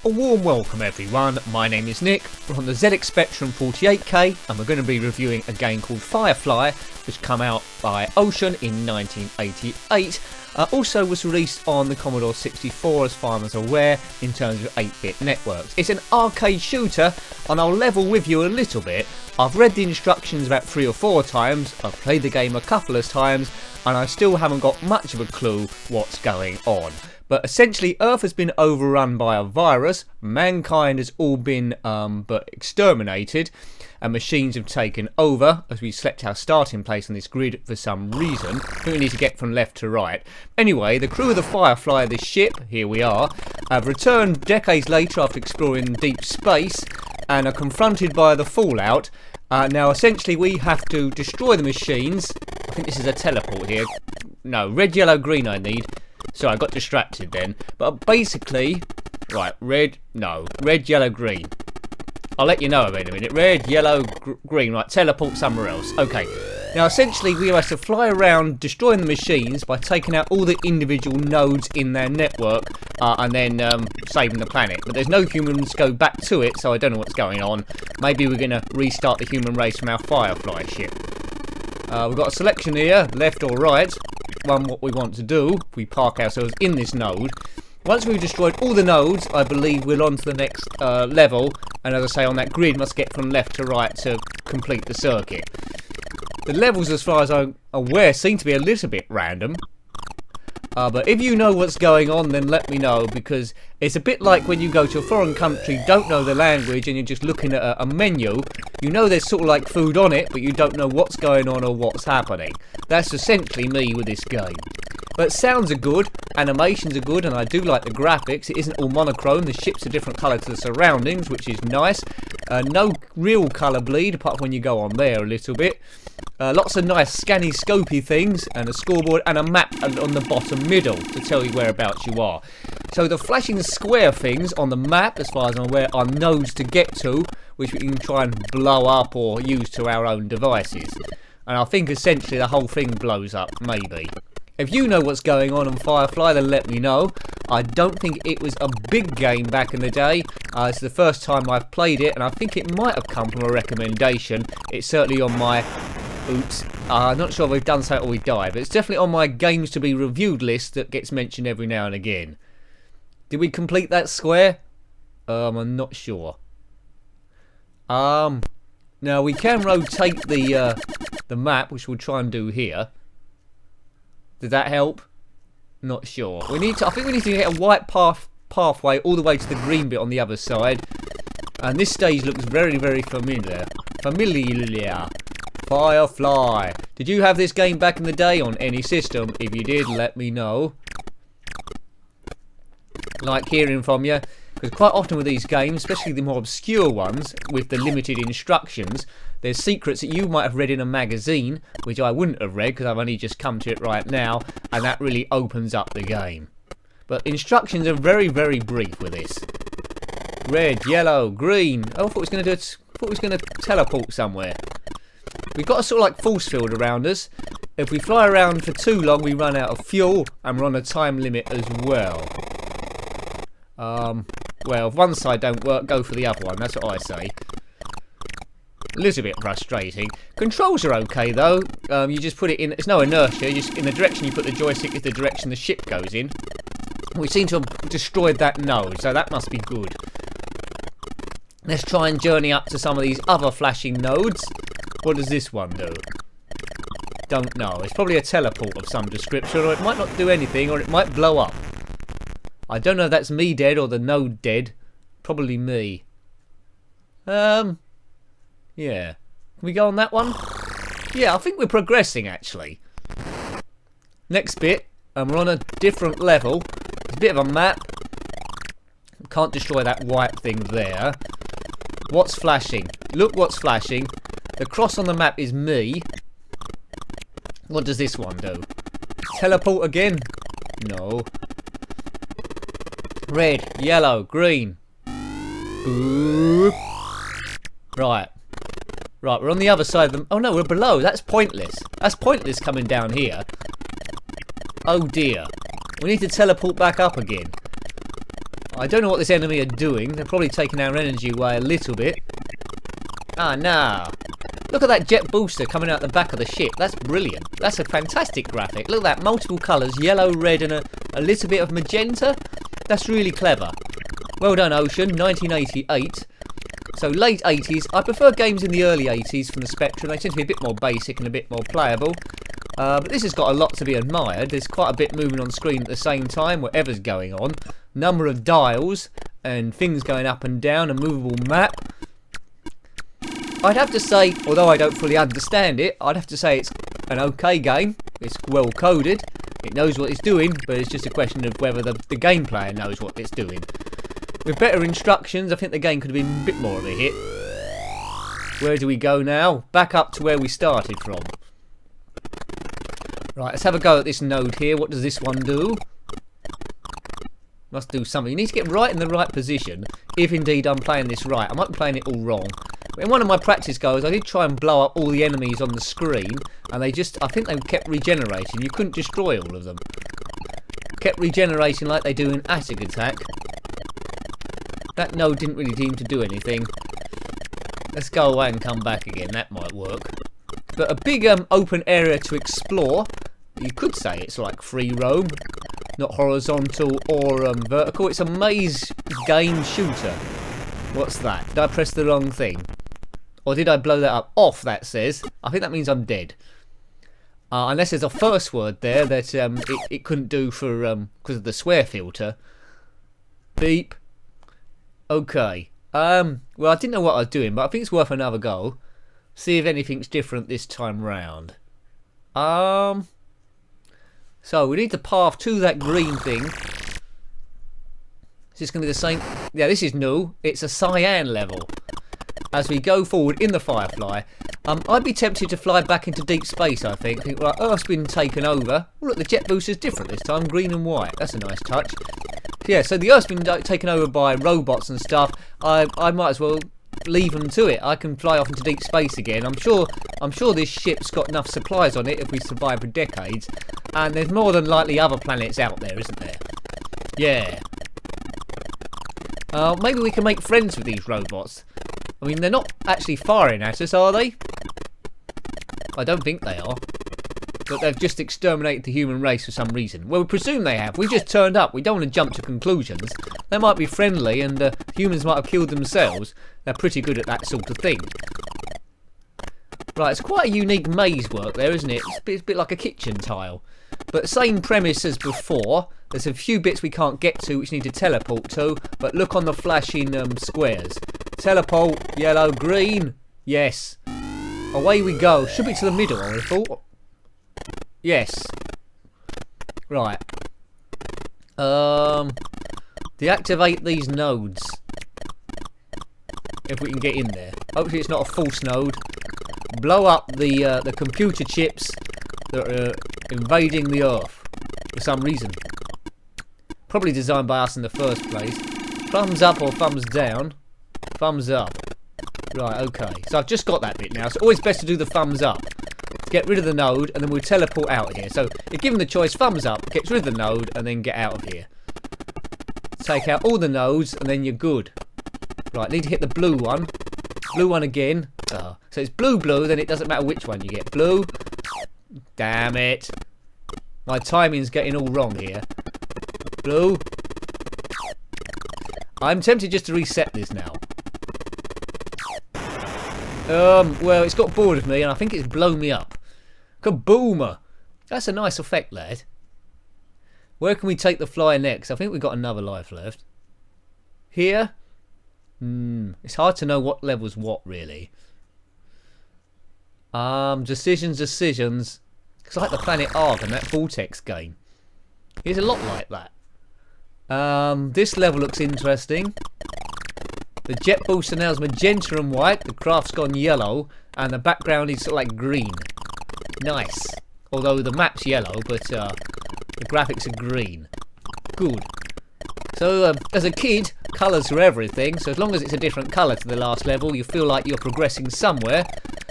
A warm welcome everyone, my name is Nick, we're on the ZX Spectrum 48K and we're going to be reviewing a game called Firefly, which came out by Ocean in 1988. Also was released on the Commodore 64 as far as I'm aware in terms of 8-bit networks. It's an arcade shooter and I'll level with you a little bit. I've read the instructions about 3 or 4 times, I've played the game a couple of times and I still haven't got much of a clue what's going on. But essentially Earth has been overrun by a virus, mankind has all been exterminated, and machines have taken over as we select our starting place on this grid for some reason. I think we need to get from left to right. Anyway, the crew of the Firefly, this ship, here we are, have returned decades later after exploring deep space and are confronted by the fallout. Now essentially we have to destroy the machines. I think this is a teleport here. No, red, yellow, green I need. Sorry, I got distracted then. But basically, right, red, yellow, green. I'll let you know in a minute. Red, yellow, green, right, teleport somewhere else. Okay, now essentially we have to fly around destroying the machines by taking out all the individual nodes in their network and then saving the planet. But there's no humans go back to it, so I don't know what's going on. Maybe we're going to restart the human race from our Firefly ship. We've got a selection here, left or right. What we want to do, we park ourselves in this node. Once we've destroyed all the nodes, I believe we're on to the next level, and as I say, on that grid must get from left to right to complete the circuit. The levels, as far as I'm aware, seem to be a little bit random. But if you know what's going on, then let me know, because it's a bit like when you go to a foreign country, don't know the language, and you're just looking at a menu. You know there's sort of like food on it, but you don't know what's going on or what's happening. That's essentially me with this game. But sounds are good, animations are good, and I do like the graphics. It isn't all monochrome, the ship's a different colour to the surroundings, which is nice. No real colour bleed, apart from when you go on there a little bit. Lots of nice scanny scopy things, and a scoreboard and a map on the bottom middle to tell you whereabouts you are. So the flashing square things on the map, as far as I'm aware, are nodes to get to, which we can try and blow up or use to our own devices. And I think essentially the whole thing blows up, maybe. If you know what's going on Firefly, then let me know. I don't think it was a big game back in the day. It's the first time I've played it, and I think it might have come from a recommendation. It's certainly on my... Oops. I'm not sure if we've done so or we died, but it's definitely on my games to be reviewed list that gets mentioned every now and again. Did we complete that square? I'm not sure. Now we can rotate the map, which we'll try and do here. Did that help? Not sure. I think we need to get a white pathway all the way to the green bit on the other side. And this stage looks very, very familiar. Firefly. Did you have this game back in the day on any system? If you did, let me know. Like hearing from you. Because quite often with these games, especially the more obscure ones, with the limited instructions, there's secrets that you might have read in a magazine, which I wouldn't have read because I've only just come to it right now, and that really opens up the game. But instructions are very, very brief with this. Red, yellow, green. Oh, I thought it was going to teleport somewhere. We've got a sort of like force field around us. If we fly around for too long, we run out of fuel, and we're on a time limit as well. Well, if one side don't work, go for the other one. That's what I say. A little bit frustrating. Controls are okay though. You just put it in. It's no inertia. Just in the direction you put the joystick is the direction the ship goes in. We seem to have destroyed that node, so that must be good. Let's try and journey up to some of these other flashing nodes. What does this one do? Don't know. It's probably a teleport of some description, or it might not do anything, or it might blow up. I don't know if that's me dead or the node dead. Probably me. Yeah. Can we go on that one? Yeah, I think we're progressing actually. Next bit, and we're on a different level. It's a bit of a map. Can't destroy that white thing there. What's flashing? Look what's flashing. The cross on the map is me. What does this one do? Teleport again? No. Red, yellow, green. Boop. Right. Right, we're on the other side of them. Oh no, we're below. That's pointless. That's pointless coming down here. Oh dear. We need to teleport back up again. I don't know what this enemy are doing. They're probably taking our energy away a little bit. Ah, no. Look at that jet booster coming out the back of the ship. That's brilliant. That's a fantastic graphic. Look at that, multiple colours, yellow, red and a little bit of magenta. That's really clever. Well done, Ocean, 1988. So late 80s. I prefer games in the early 80s from the Spectrum. They tend to be a bit more basic and a bit more playable. But this has got a lot to be admired. There's quite a bit moving on screen at the same time, whatever's going on. Number of dials and things going up and down, a movable map. I'd have to say, although I don't fully understand it, I'd have to say it's an okay game. It's well coded. It knows what it's doing, but it's just a question of whether the game player knows what it's doing. With better instructions, I think the game could have been a bit more of a hit. Where do we go now? Back up to where we started from. Right, let's have a go at this node here. What does this one do? Must do something. You need to get right in the right position, if indeed I'm playing this right. I might be playing it all wrong. But in one of my practice goes, I did try and blow up all the enemies on the screen, and I think they kept regenerating. You couldn't destroy all of them. Kept regenerating like they do in Attic Attack. That node didn't really seem to do anything. Let's go away and come back again. That might work. But a big open area to explore. You could say it's like free roam. Not horizontal or vertical. It's a maze game shooter. What's that? Did I press the wrong thing? Or did I blow that up? Off, that says. I think that means I'm dead. Unless there's a first word there that it couldn't do for because of the swear filter. Beep. Okay. Well, I didn't know what I was doing, but I think it's worth another go. See if anything's different this time round. So we need the path to that green thing. Is this going to be the same? Yeah, this is new. It's a cyan level. As we go forward in the Firefly, I'd be tempted to fly back into deep space, I think. Right, Earth's been taken over. Oh, look, the jet booster's different this time, green and white. That's a nice touch. Yeah, so the Earth's been taken over by robots and stuff. I might as well leave them to it. I can fly off into deep space again. I'm sure this ship's got enough supplies on it if we survive for decades. And there's more than likely other planets out there, isn't there? Yeah. Maybe we can make friends with these robots. I mean, they're not actually firing at us, are they? I don't think they are. But they've just exterminated the human race for some reason. Well, we presume they have. We just turned up. We don't want to jump to conclusions. They might be friendly and humans might have killed themselves. They're pretty good at that sort of thing. Right, it's quite a unique maze work there, isn't it? It's a bit like a kitchen tile. But same premise as before. There's a few bits we can't get to which need to teleport to. But look on the flashing squares. Teleport, yellow, green. Yes. Away we go. Should be to the middle, I thought. Yes. Right. Deactivate these nodes. If we can get in there. Hopefully it's not a false node. Blow up the computer chips that are invading the Earth for some reason. Probably designed by us in the first place. Thumbs up or thumbs down? Thumbs up. Right, okay. So I've just got that bit now. So always best to do the thumbs up. Get rid of the node and then we'll teleport out of here. So if given the choice, thumbs up, get rid of the node and then get out of here. Take out all the nodes and then you're good. Right, need to hit the blue one. Blue one again. So it's blue, then it doesn't matter which one you get. Blue. Damn it. My timing's getting all wrong here. Blue. I'm tempted just to reset this now. Well, it's got bored of me and I think it's blown me up. Kaboomer! That's a nice effect, lad. Where can we take the flyer next? I think we've got another life left. Here? It's hard to know what level's what, really. Decisions. It's like the planet Ark and that Vortex game. It's a lot like that. This level looks interesting. The jet booster now is magenta and white, the craft's gone yellow, and the background is sort of like green. Nice. Although the map's yellow, but the graphics are green. Good. So, as a kid, colours are everything, so as long as it's a different colour to the last level, you feel like you're progressing somewhere.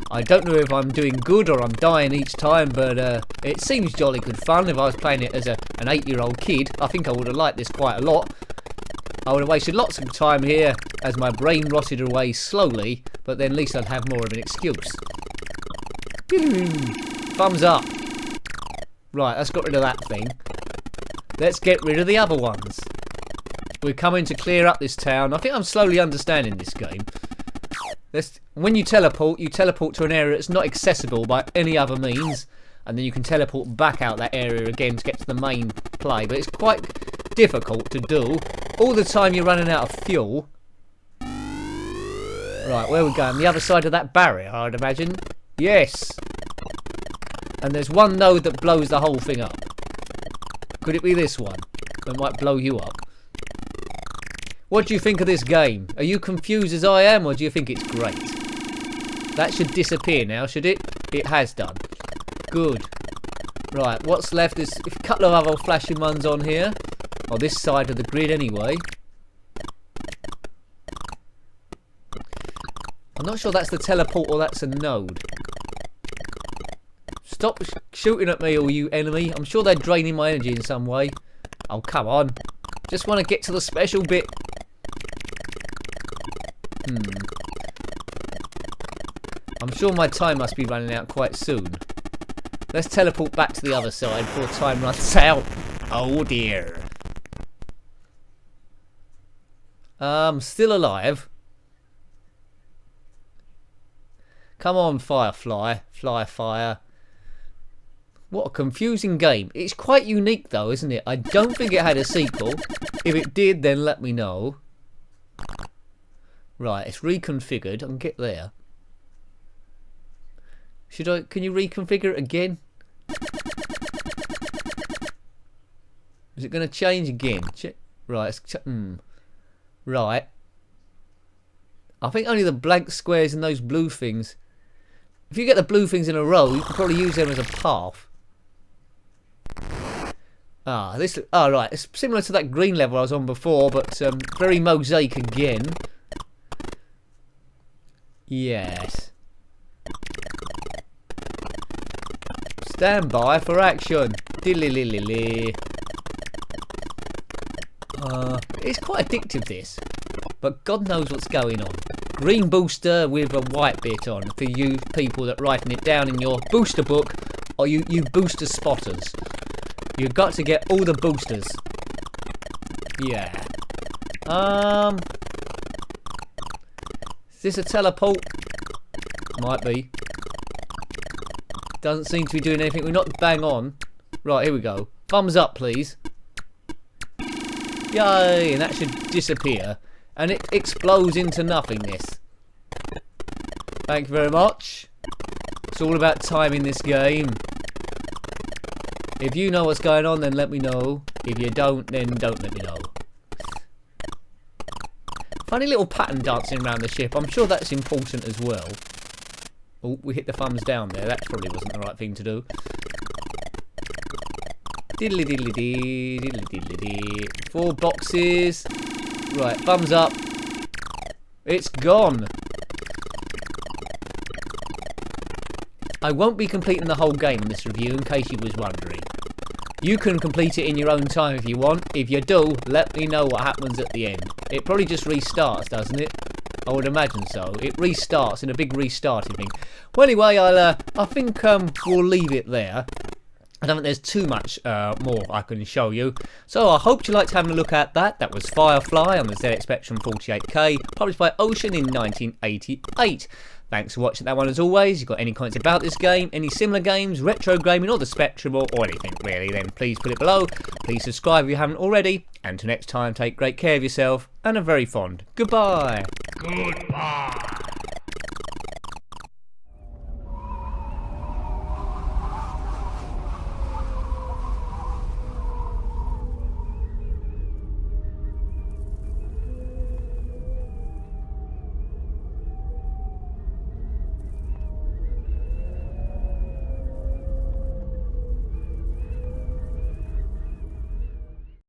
I don't know if I'm doing good or I'm dying each time, but it seems jolly good fun. If I was playing it as an 8-year-old kid, I think I would have liked this quite a lot. I would have wasted lots of time here as my brain rotted away slowly, but then at least I'd have more of an excuse. Thumbs up. Right, that's got rid of that thing. Let's get rid of the other ones. We're coming to clear up this town. I think I'm slowly understanding this game. When you teleport to an area that's not accessible by any other means, and then you can teleport back out that area again to get to the main play. But it's quite difficult to do. All the time you're running out of fuel. Right, where are we going? The other side of that barrier, I'd imagine. Yes. And there's one node that blows the whole thing up. Could it be this one? That might blow you up. What do you think of this game? Are you confused as I am, or do you think it's great? That should disappear now, should it? It has done. Good. Right, what's left? There's a couple of other flashing ones on here. On this side of the grid anyway. I'm not sure that's the teleport or that's a node. Stop shooting at me, all you enemy. I'm sure they're draining my energy in some way. Oh, come on. Just want to get to the special bit. I'm sure my time must be running out quite soon. Let's teleport back to the other side before time runs out. Oh dear. Still alive. Come on, Firefly. Fly fire. What a confusing game. It's quite unique though, isn't it? I don't think it had a sequel. If it did, then let me know. Right, it's reconfigured. I can get there. Can you reconfigure it again? Is it going to change again? Right, right. I think only the blank squares and those blue things. If you get the blue things in a row, you can probably use them as a path. Right. It's similar to that green level I was on before, but very mosaic again. Yes. Stand by for action. It's quite addictive, this. But God knows what's going on. Green booster with a white bit on for you people that writing it down in your booster book, or you booster spotters. You've got to get all the boosters. Yeah. Is this a teleport? Might be. Doesn't seem to be doing anything. We're not bang on. Right, here we go. Thumbs up, please. Yay! And that should disappear. And it explodes into nothingness. Thank you very much. It's all about timing this game. If you know what's going on, then let me know. If you don't, then don't let me know. Funny little pattern dancing around the ship. I'm sure that's important as well. Oh, we hit the thumbs down there. That probably wasn't the right thing to do. Diddly diddly dee, diddly diddly dee. 4 boxes. Right, thumbs up. It's gone. I won't be completing the whole game in this review, in case you was wondering. You can complete it in your own time if you want. If you do, let me know what happens at the end. It probably just restarts, doesn't it? I would imagine so. It restarts in a big restarting thing. Well, anyway, I think we'll leave it there. I don't think there's too much more I can show you. So I hope you liked having a look at that. That was Firefly on the ZX Spectrum 48K, published by Ocean in 1988. Thanks for watching that one as always. If you've got any comments about this game, any similar games, retro gaming or the Spectrum or anything really, then please put it below. Please subscribe if you haven't already. And until next time, take great care of yourself and a very fond goodbye. Goodbye.